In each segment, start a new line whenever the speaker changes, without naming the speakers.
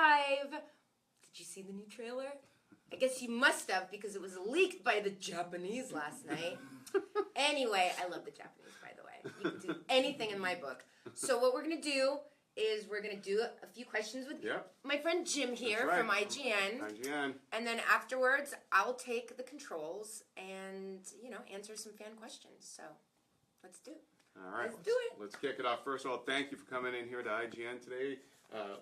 5. Did you see the new trailer? I guess you must have, because it was leaked by the Japanese last night. Anyway, I love the Japanese, by the way. You can do anything in my book. So what we're going to do is we're going to do a few questions with my friend Jim here from IGN. And then afterwards, I'll take the controls and, answer some fan questions. So let's do it.
All right, let's kick it off. First of all, thank you for coming in here to IGN today.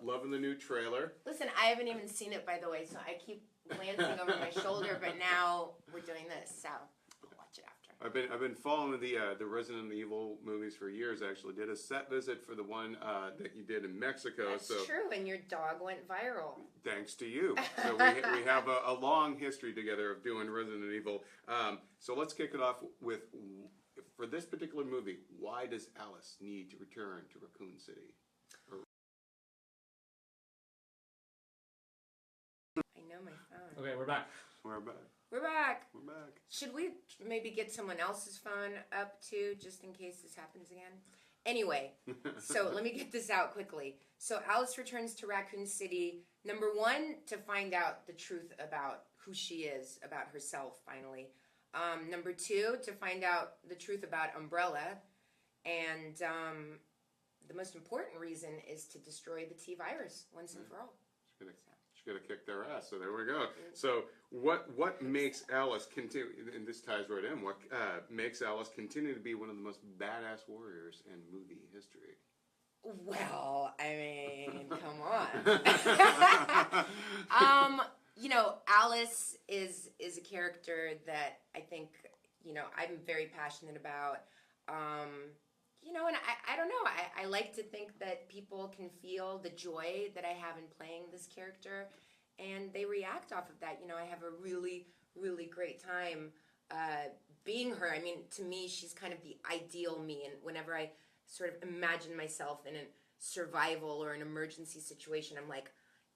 Loving the new trailer.
Listen, I haven't even seen it, by the way, so I keep glancing over my shoulder, but now we're doing this, so I'll watch it after.
I've been following the Resident Evil movies for years. I actually did a set visit for the one that you did in Mexico.
That's true, and your dog went viral.
Thanks to you. So we have a long history together of doing Resident Evil. So let's kick it off with, for this particular movie, why does Alice need to return to Raccoon City?
I know my phone.
Okay, we're back.
We're back.
We're back.
We're back.
Should we maybe get someone else's phone up too, just in case this happens again? Anyway, so let me get this out quickly. So Alice returns to Raccoon City, number 1, to find out the truth about who she is, about herself, finally. Number 2, to find out the truth about Umbrella. And the most important reason is to destroy the T-virus once and for all.
She's gonna kick their ass. So there we go. So what makes Alice continue? And this ties right in. What makes Alice continue to be one of the most badass warriors in movie history?
Well, I mean, come on. Alice is a character that I think, I'm very passionate about. And I don't know. I like to think that people can feel the joy that I have in playing this character, and they react off of that. I have a really, really great time being her. I mean, to me, she's kind of the ideal me, and whenever I sort of imagine myself in a survival or an emergency situation, I'm like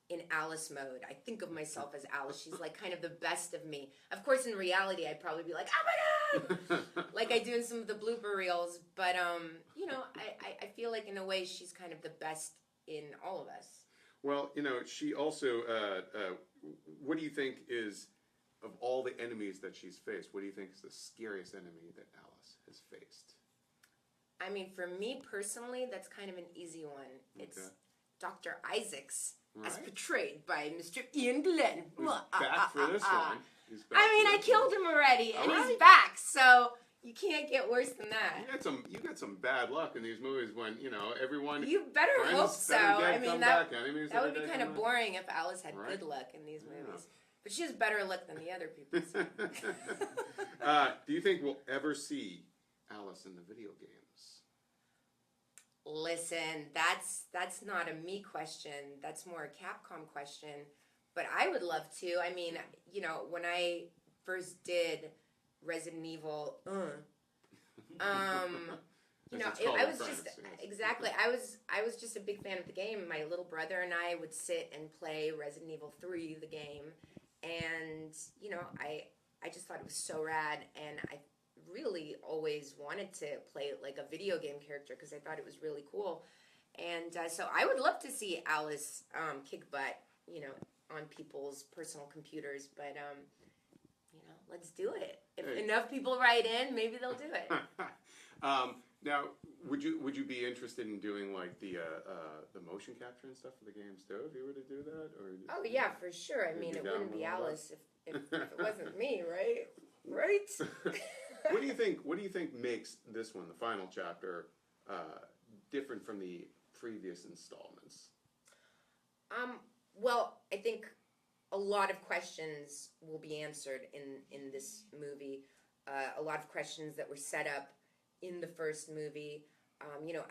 in Alice mode. I think of myself as Alice. She's like kind of the best of me. Of course, in reality, I'd probably be like, oh my God! Like I do in some of the blooper reels. But, I feel like in a way she's kind of the best in all of us.
Well, she also, what do you think is, of all the enemies that she's faced, what do you think is the scariest enemy that Alice has faced?
I mean, for me personally, that's kind of an easy one. It's Dr. Isaacs. Right. As portrayed by Mr. Ian Glenn.
Who's back for this one.
I killed him already, and he's back, so you can't get worse than that.
You got some bad luck in these movies when, everyone...
You better hope so. I mean, that would be kind of boring if Alice had good luck in these movies. But she has better luck than the other people. So.
Do you think we'll ever see Alice in the video games?
Listen, that's not a me question. That's more a Capcom question. But I would love to. I mean, when I first did Resident Evil, I was just I was just a big fan of the game. My little brother and I would sit and play Resident Evil 3, the game, and I just thought it was so rad, and I really always wanted to play like a video game character because I thought it was really cool. And so I would love to see Alice kick butt, on people's personal computers. But, let's do it. If enough people write in, maybe they'll do it.
Now, would you be interested in doing like the motion capture and stuff for the games too, if you were to do that? Or
oh yeah, for sure. I mean, it wouldn't be Alice if it wasn't me, right? Right?
What do you think makes this one, the final chapter, different from the previous installments?
Well, I think a lot of questions will be answered in this movie. A lot of questions that were set up in the first movie.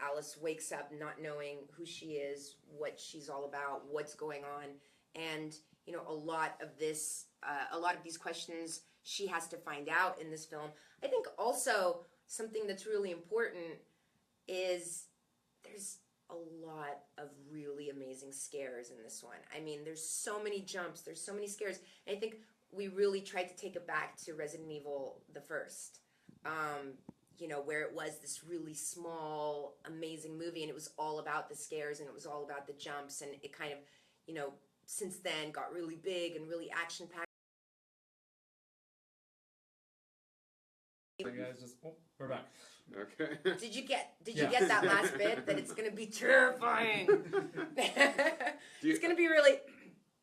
Alice wakes up not knowing who she is, what she's all about, what's going on, and a lot of these questions she has to find out in this film. I think also something that's really important is there's a lot of really amazing scares in this one. I mean, there's so many jumps, there's so many scares, and I think we really tried to take it back to Resident Evil the first, where it was this really small, amazing movie, and it was all about the scares, and it was all about the jumps, and it kind of, you know, since then got really big and really action-packed.
Hey guys, we're back.
Okay.
Did you get
Yeah.
that last bit? That it's gonna be terrifying.
You-
It's gonna be really.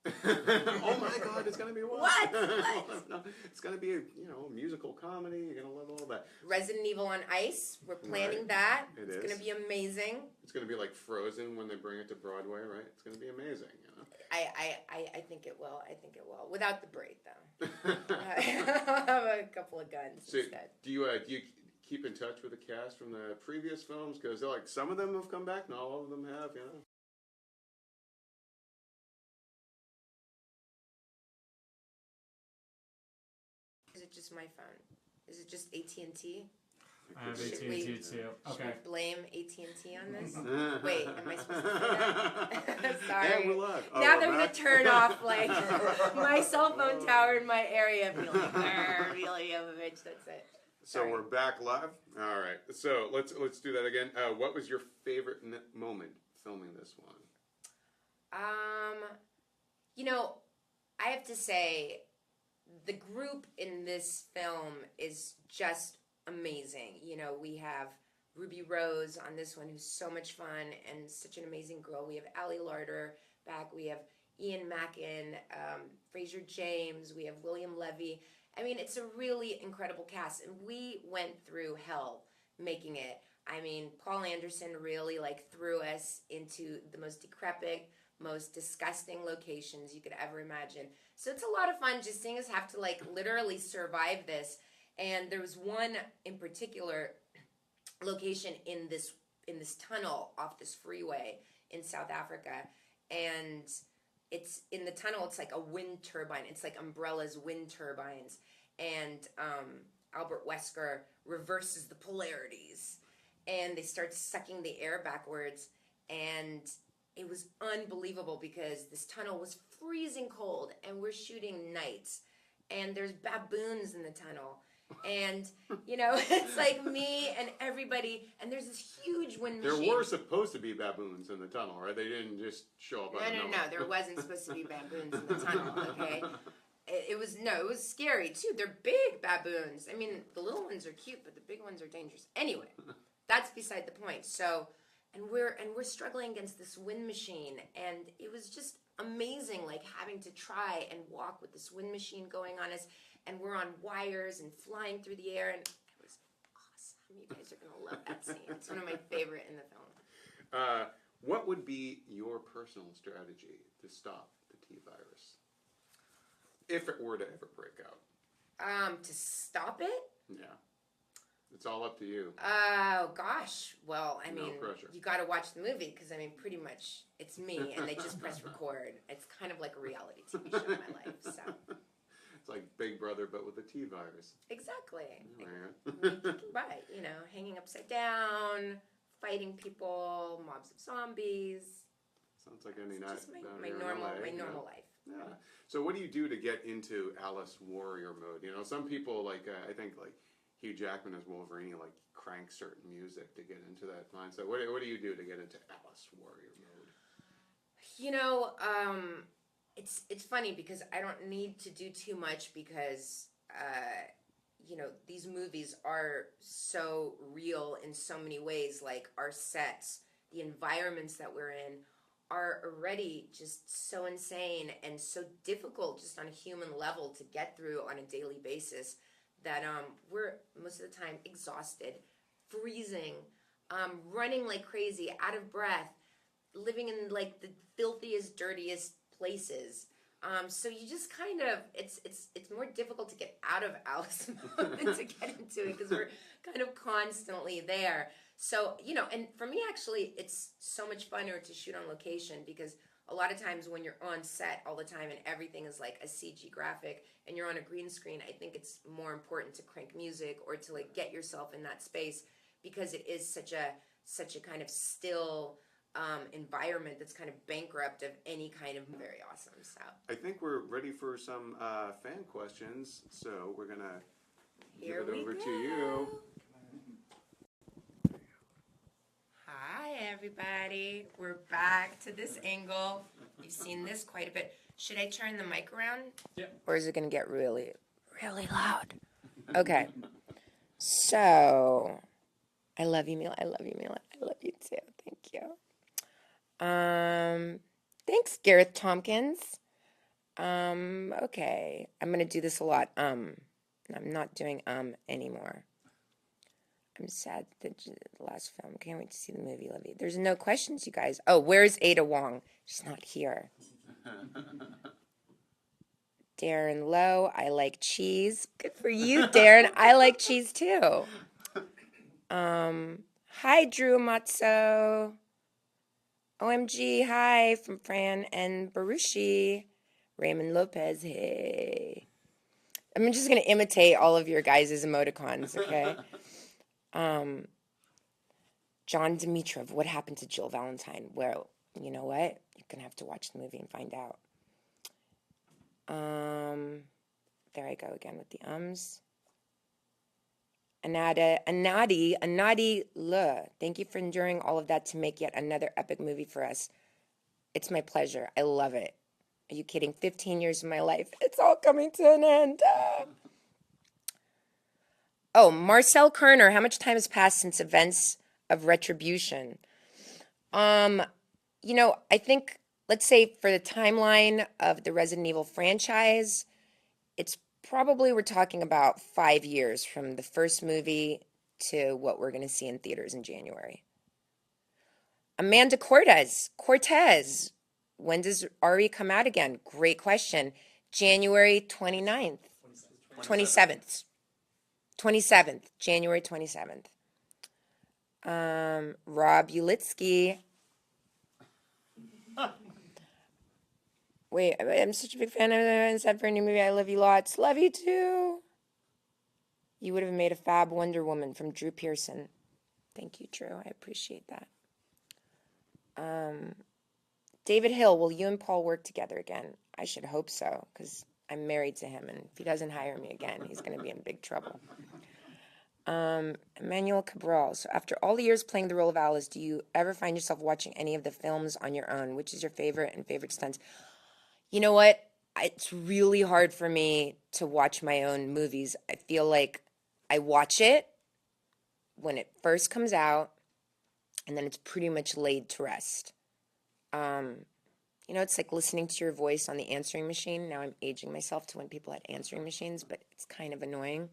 Oh my God! It's gonna be what?
What?
No, it's gonna be a musical comedy. You're gonna love all that.
Resident Evil on Ice. We're planning
Right.
that.
It
It's
is.
gonna be amazing.
It's gonna be like Frozen when they bring it to Broadway, right? It's gonna be amazing.
I think it will. I think it will. Without the braid, though. I'll have a couple of guns
So,
instead.
do you keep in touch with the cast from the previous films? Because like some of them have come back, not all of them have. You know.
Is it just my phone? Is it just AT&T?
I have
Should
AT&T
we-
too.
Should
Okay.
we blame AT&T on this? Wait, am I supposed to say that? Sorry.
And we're live. Oh,
Now
we're
they're gonna
back?
turn off like my cell phone tower in my area. Be like, Milla Jovovich. That's it.
So
Sorry.
we're back live. All right. So let's do that again. What was your favorite moment filming this one?
You know, I have to say, the group in this film is just amazing. You know, we have Ruby Rose on this one, who's so much fun and such an amazing girl. We have Ali Larder back. We have Ian Mackin, Fraser James. We have William Levy. I mean, it's a really incredible cast, and we went through hell making it. I mean, Paul Anderson really threw us into the most decrepit, most disgusting locations you could ever imagine. So it's a lot of fun just seeing us have to literally survive this. And there was one in particular location in this tunnel off this freeway in South Africa, and it's in the tunnel. It's like a wind turbine. It's like Umbrella's wind turbines, and Albert Wesker reverses the polarities, and they start sucking the air backwards, and it was unbelievable because this tunnel was freezing cold, and we're shooting nights, and there's baboons in the tunnel. And, it's like me and everybody, and there's this huge wind machine.
There were supposed to be baboons in the tunnel, right? They didn't just show up out of nowhere.
No, there wasn't supposed to be baboons in the tunnel, okay? It was scary, too. They're big baboons. I mean, the little ones are cute, but the big ones are dangerous. Anyway, that's beside the point. So, and we're struggling against this wind machine, and it was just amazing, having to try and walk with this wind machine going on us. And we're on wires and flying through the air, and it was awesome. You guys are going to love that scene. It's one of my favorite in the film.
What would be your personal strategy to stop the T-virus? If it were to ever break out.
To stop it?
Yeah. It's all up to you.
Oh, gosh. Well, I mean,
pressure.
you got to watch the movie, because, I mean, pretty much it's me, and they just press record. It's kind of like a reality TV show in my life, so...
It's like Big Brother, but with the T-virus.
Exactly.
Yeah.
Right, hanging upside down, fighting people, mobs of zombies.
Sounds like any night.
Just my normal life.
Yeah. So what do you do to get into Alice Warrior mode? Some people I think Hugh Jackman as Wolverine crank certain music to get into that mindset. What do you do to get into Alice Warrior mode?
It's funny because I don't need to do too much because these movies are so real in so many ways. Like our sets, the environments that we're in are already just so insane and so difficult just on a human level to get through on a daily basis that we're most of the time exhausted, freezing, running like crazy, out of breath, living in the filthiest, dirtiest places. So you just kind of, it's more difficult to get out of Alice mode than to get into it because we're kind of constantly there. So, and for me actually, it's so much funner to shoot on location because a lot of times when you're on set all the time and everything is like a CG graphic and you're on a green screen, I think it's more important to crank music or to get yourself in that space because it is such a kind of still environment that's kind of bankrupt of any kind of very awesome. So
I think we're ready for some fan questions, so we're gonna give it over to you.
Hi, everybody. We're back to this angle. You've seen this quite a bit. Should I turn the mic around?
Yeah.
Or is it going to get really, really loud? Okay. So, I love you, Milla. I love you, Milla. I love you too. Thank you. Thanks, Gareth Tompkins. Okay. I'm going to do this a lot. I'm not doing anymore. I'm sad that the last film. Can't wait to see the movie, love you. There's no questions, you guys. Oh, where's Ada Wong? She's not here. Darren Lowe, I like cheese. Good for you, Darren. I like cheese too. Hi, Drew Matzo. OMG, hi from Fran and Barushi. Raymond Lopez, hey. I'm just going to imitate all of your guys' emoticons, okay? John Dimitrov, what happened to Jill Valentine? Well, you know what? You're going to have to watch the movie and find out. There I go again with the ums. Anadi Le. Thank you for enduring all of that to make yet another epic movie for us. It's my pleasure. I love it. Are you kidding? 15 years of my life. It's all coming to an end. Oh, Marcel Kerner. How much time has passed since events of Retribution? I think, let's say for the timeline of the Resident Evil franchise, it's probably, we're talking about 5 years from the first movie to what we're going to see in theaters in January. Amanda Cortez. When does Ari come out again? Great question. January 29th. 27th. 27th. January 27th. Rob Ulitsky. Wait, I'm such a big fan of it. For a new movie. I love you lots. Love you too. You would have made a fab Wonder Woman from Drew Pearson. Thank you, Drew. I appreciate that. David Hill, will you and Paul work together again? I should hope so, because I'm married to him, and if he doesn't hire me again, he's going to be in big trouble. Emmanuel Cabral. So after all the years playing the role of Alice, do you ever find yourself watching any of the films on your own? Which is your favorite and favorite stunts? You know what? It's really hard for me to watch my own movies. I feel like I watch it when it first comes out, and then it's pretty much laid to rest. It's like listening to your voice on the answering machine. Now I'm aging myself to when people had answering machines, but it's kind of annoying.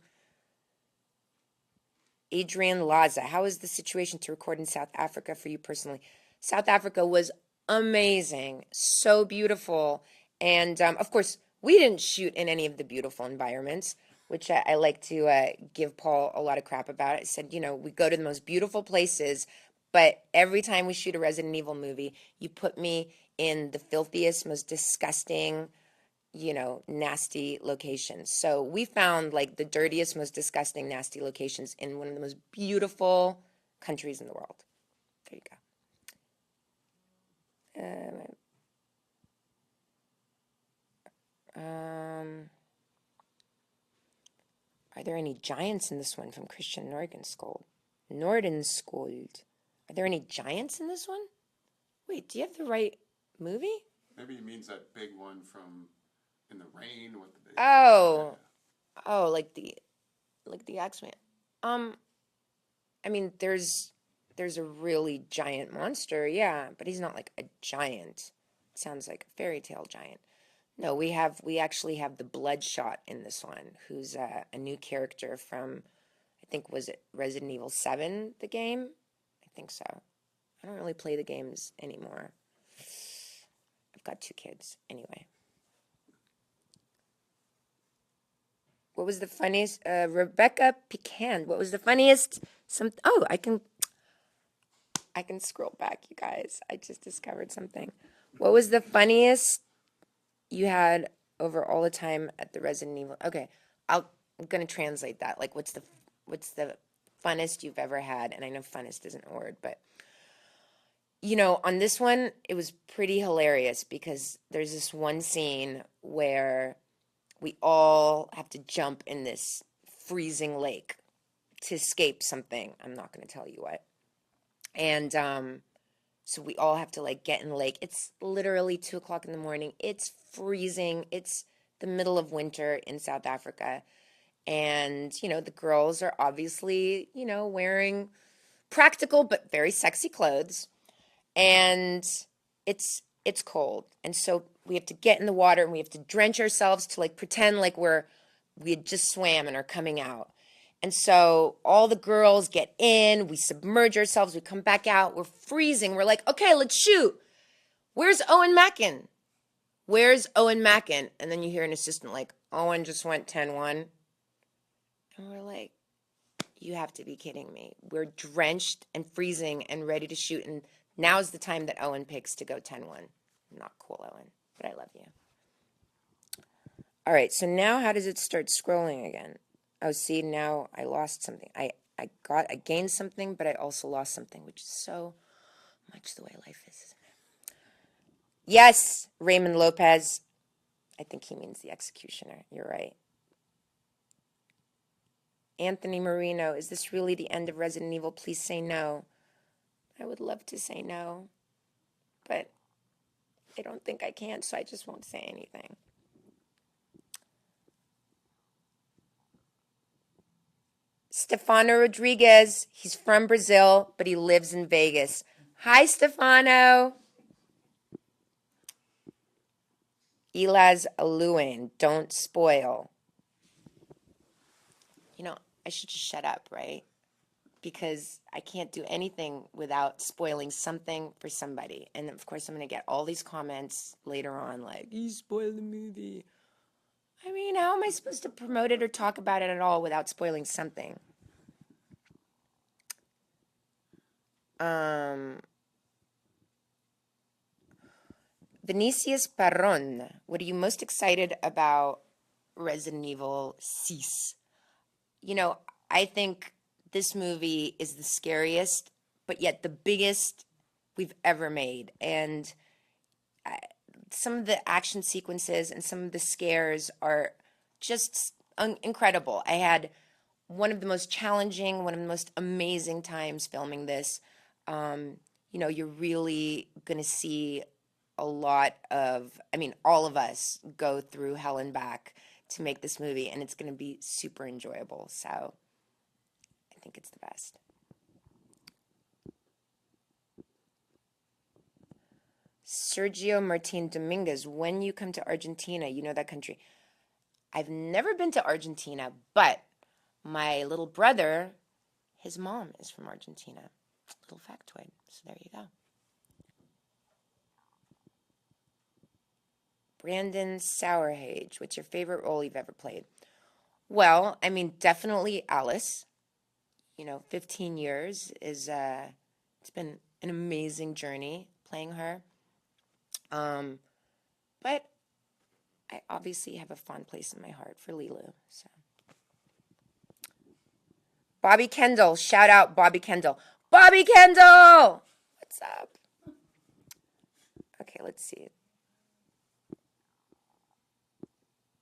Adrian Laza, how is the situation to record in South Africa for you personally? South Africa was amazing, so beautiful. And, of course, we didn't shoot in any of the beautiful environments, which I like to give Paul a lot of crap about. I said, we go to the most beautiful places, but every time we shoot a Resident Evil movie, you put me in the filthiest, most disgusting, nasty locations. So we found like the dirtiest, most disgusting, nasty locations in one of the most beautiful countries in the world. There you go. Are there any giants in this one? From Christian Nordenskjold. Are there any giants in this one? Wait, do you have the right movie?
Maybe he means that big one from In the Rain with the big.
Oh, like the X-Men. I mean, there's a really giant monster, yeah, but he's not like a giant. It sounds like a fairy tale giant. No, we actually have the Bloodshot in this one, who's a new character from, I think, was it Resident Evil 7, the game? I think so. I don't really play the games anymore. I've got 2 kids, anyway. What was the funniest? Rebecca Picand. What was the funniest? I can scroll back, you guys. I just discovered something. What was the funniest you had over all the time at the Resident Evil? Okay, I'm gonna translate that. Like, what's the funnest you've ever had? And I know funnest isn't a word, but on this one, it was pretty hilarious because there's this one scene where we all have to jump in this freezing lake to escape something. I'm not going to tell you what. And so we all have to like get in the lake. It's literally 2 o'clock in the morning. It's freezing. It's the middle of winter in South Africa. And, the girls are obviously, wearing practical but very sexy clothes. And it's cold. And so we have to get in the water and we have to drench ourselves to like pretend like we had just swam and are coming out. And so all the girls get in, we submerge ourselves, we come back out, we're freezing. We're like, okay, let's shoot. Where's Owen Mackin? Where's Owen Mackin? And then you hear an assistant like, Owen just went 10-1. And we're like, you have to be kidding me. We're drenched and freezing and ready to shoot. And now's the time that Owen picks to go 10-1. Not cool, Owen, but I love you. All right, so now how does it start scrolling again? Oh, see, now I lost something. I gained something, but I also lost something, which is so much the way life is, isn't it? Yes, Raymond Lopez. I think he means the executioner. You're right. Anthony Marino, is this really the end of Resident Evil? Please say no. I would love to say no, but I don't think I can, so I just won't say anything. Stefano Rodriguez, he's from Brazil, but he lives in Vegas. Hi, Stefano. Elaz Aluin, don't spoil. I should just shut up, right? Because I can't do anything without spoiling something for somebody. And of course, I'm going to get all these comments later on like, you spoiled the movie. I mean, how am I supposed to promote it or talk about it at all without spoiling something? Vinicius Parron, what are you most excited about Resident Evil 6? I think this movie is the scariest, but yet the biggest we've ever made. And some of the action sequences and some of the scares are just incredible. I had one of the most challenging, one of the most amazing times filming this. You're really going to see a lot of, all of us go through hell and back to make this movie, and it's going to be super enjoyable. So I think it's the best. Sergio Martin Dominguez, when you come to Argentina, you know that country. I've never been to Argentina, but my little brother, his mom is from Argentina. Little factoid. So there you go. Brandon Sourhage, what's your favorite role you've ever played? Well, definitely Alice. 15 years is, it's been an amazing journey playing her. But I obviously have a fond place in my heart for Lilu. So, Bobby Kendall, shout out Bobby Kendall. Bobby Kendall! What's up? Okay, let's see.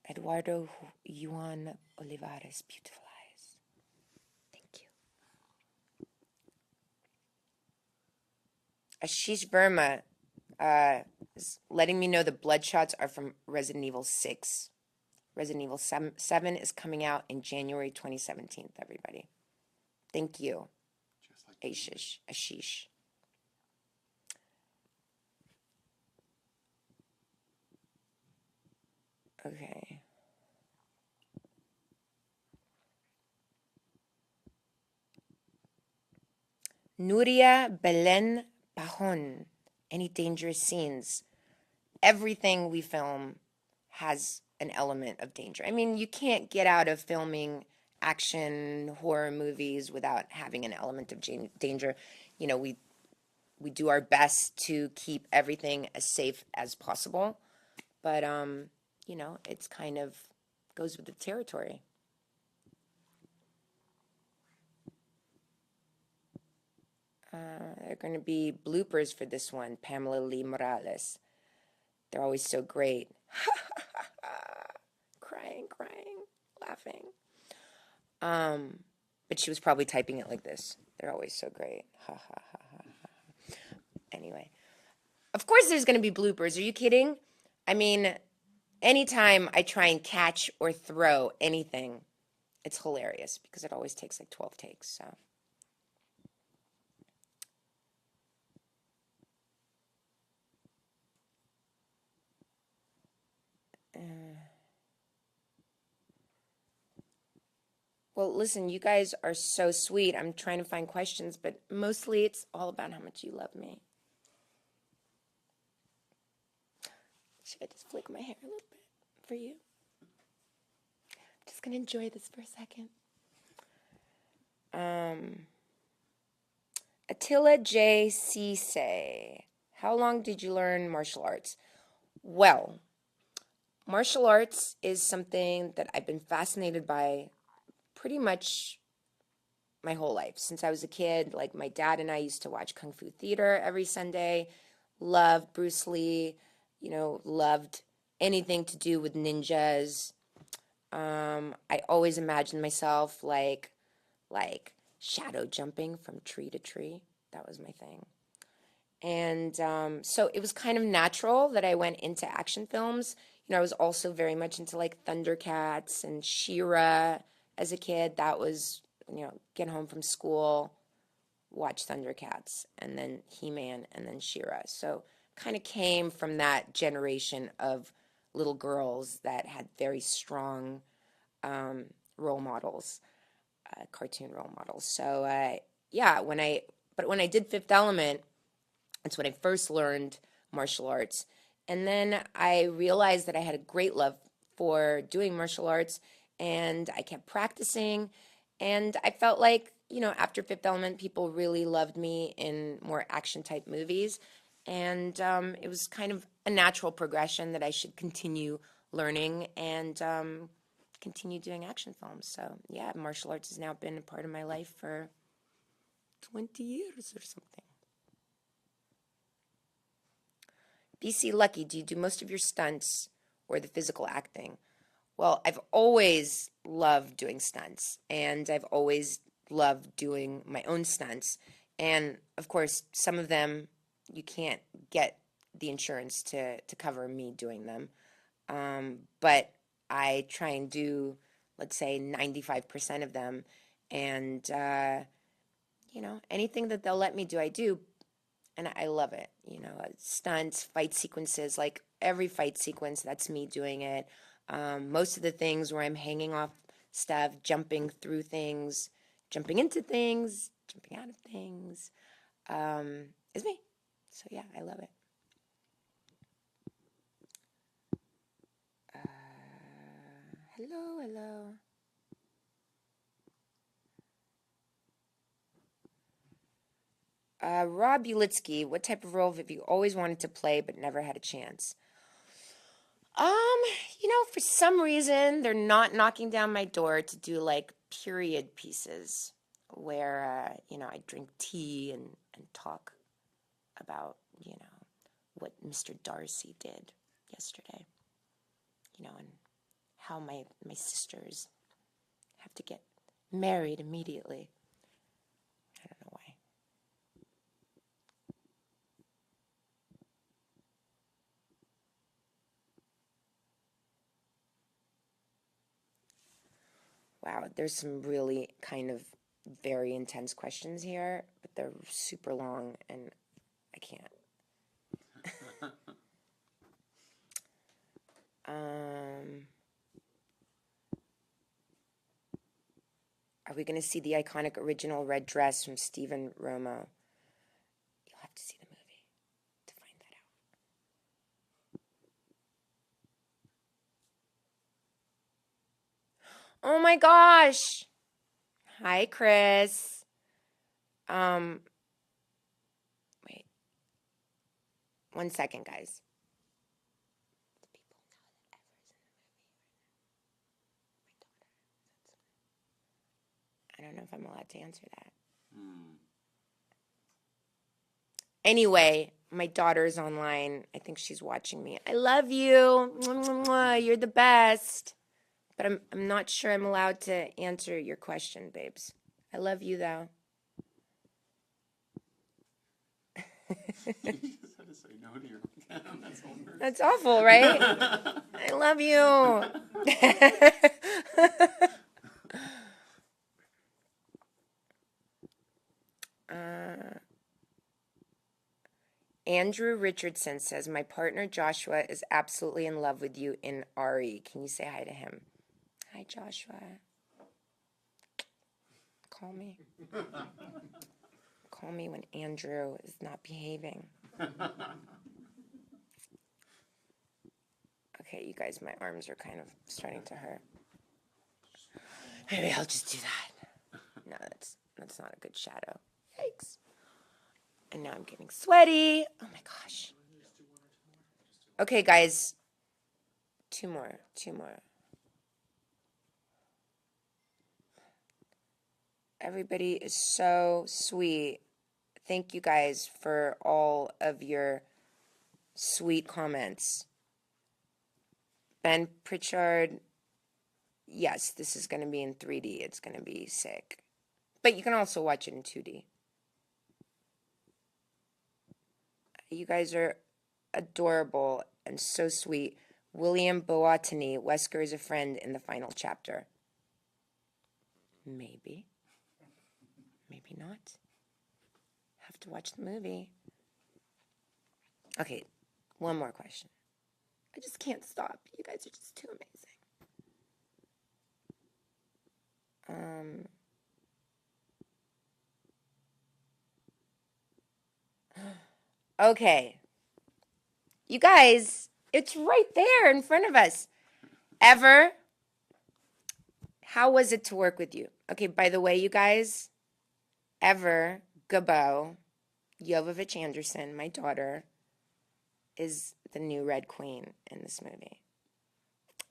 Eduardo Juan Olivares, beautiful eyes. Thank you. Ashish Verma is letting me know the bloodshots are from Resident Evil 6. Resident Evil 7 is coming out in January 2017, everybody. Thank you, Ashish. Okay. Nuria Belen Pajon. Any dangerous scenes? Everything we film has an element of danger. You can't get out of filming action horror movies without having an element of danger. We do our best to keep everything as safe as possible, but it's kind of goes with the territory. There are going to be bloopers for this one, Pamela Lee Morales. They're always so great. crying, laughing. But she was probably typing it like this. They're always so great. Ha ha ha ha. Anyway, of course there's going to be bloopers. Are you kidding? I mean, anytime I try and catch or throw anything, it's hilarious because it always takes like 12 takes. So. Well, listen, you guys are so sweet. I'm trying to find questions, but mostly it's all about how much you love me. Should I just flick my hair a little bit for you? I'm just going to enjoy this for a second. Attila J. Cisse. How long did you learn martial arts? Well, martial arts is something that I've been fascinated by pretty much my whole life. Since I was a kid, like my dad and I used to watch Kung Fu Theater every Sunday, loved Bruce Lee, loved anything to do with ninjas. I always imagined myself like shadow jumping from tree to tree. That was my thing. And so it was kind of natural that I went into action films. I was also very much into like Thundercats and She-Ra as a kid. That was, get home from school, watch Thundercats, and then He-Man, and then She-Ra. So kind of came from that generation of little girls that had very strong role models, cartoon role models. So yeah, when I did Fifth Element, that's when I first learned martial arts. And then I realized that I had a great love for doing martial arts, and I kept practicing. And I felt like, after Fifth Element, people really loved me in more action-type movies. And it was kind of a natural progression that I should continue learning and continue doing action films. So, yeah, martial arts has now been a part of my life for 20 years or something. BC Lucky, do you do most of your stunts or the physical acting? Well, I've always loved doing stunts, and I've always loved doing my own stunts. And, of course, some of them you can't get the insurance to cover me doing them. But I try and do, let's say, 95% of them. And, anything that they'll let me do, I do. And I love it, stunts, fight sequences, like every fight sequence, that's me doing it. Most of the things where I'm hanging off stuff, jumping through things, jumping into things, jumping out of things, is me. So yeah, I love it. Hello. Rob Ulitsky, what type of role have you always wanted to play but never had a chance? For some reason, they're not knocking down my door to do like period pieces where, I drink tea and talk about, what Mr. Darcy did yesterday, and how my sisters have to get married immediately. I don't know why. Wow, there's some really kind of very intense questions here, but they're super long and I can't. Are we going to see the iconic original red dress from Stephen Romo? You'll have to see the movie to find that out. Oh my gosh! Hi, Chris. Wait. 1 second, guys. I don't know if I'm allowed to answer that. Anyway, my daughter's online. I think she's watching me. I love you. Mwah, mwah, mwah. You're the best. But I'm not sure I'm allowed to answer your question, babes. I love you, though.
You just had to say no to your that's all weird.
That's awful, right? I love you. Andrew Richardson says, my partner Joshua is absolutely in love with you in Ari. Can you say hi to him? Hi, Joshua. Call me. Call me when Andrew is not behaving. Okay, you guys, my arms are kind of starting to hurt. Maybe I'll just do that. No, that's not a good shadow. Yikes. And now I'm getting sweaty. Oh my gosh. Okay, guys. Two more. Everybody is so sweet. Thank you guys for all of your sweet comments. Ben Pritchard, yes, this is going to be in 3D. It's going to be sick. But you can also watch it in 2D. You guys are adorable and so sweet. William Boatini, Wesker is a friend in the final chapter. Maybe. Maybe not. Have to watch the movie. Okay, one more question. I just can't stop. You guys are just too amazing. Okay. You guys, it's right there in front of us. Ever? How was it to work with you? Okay, by the way, you guys, Ever Gabo Jovovich Anderson, my daughter, is the new Red Queen in this movie.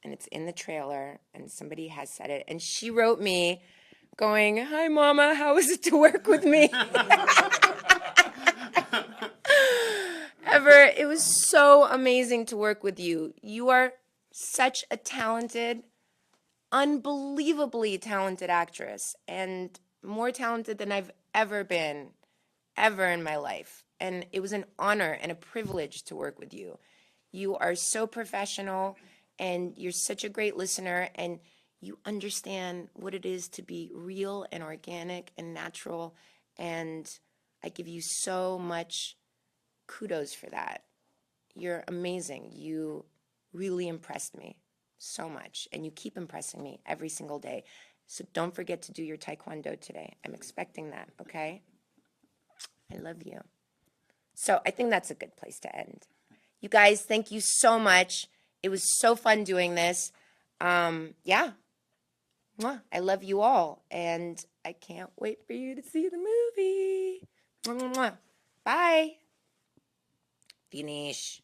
And it's in the trailer, and somebody has said it. And she wrote me going, hi, Mama, how is it to work with me? Ever, it was so amazing to work with you. You are such a talented, unbelievably talented actress, and more talented than I've ever been, ever in my life. And it was an honor and a privilege to work with you. You are so professional, and you're such a great listener, and you understand what it is to be real and organic and natural, and I give you so much kudos for that. You're amazing. You really impressed me so much, and you keep impressing me every single day. So don't forget to do your taekwondo today. I'm expecting that, okay? I love you. So I think that's a good place to end. You guys, thank you so much. It was so fun doing this. Yeah. Mwah. I love you all, and I can't wait for you to see the movie. Mwah, mwah, mwah. Bye. Finish.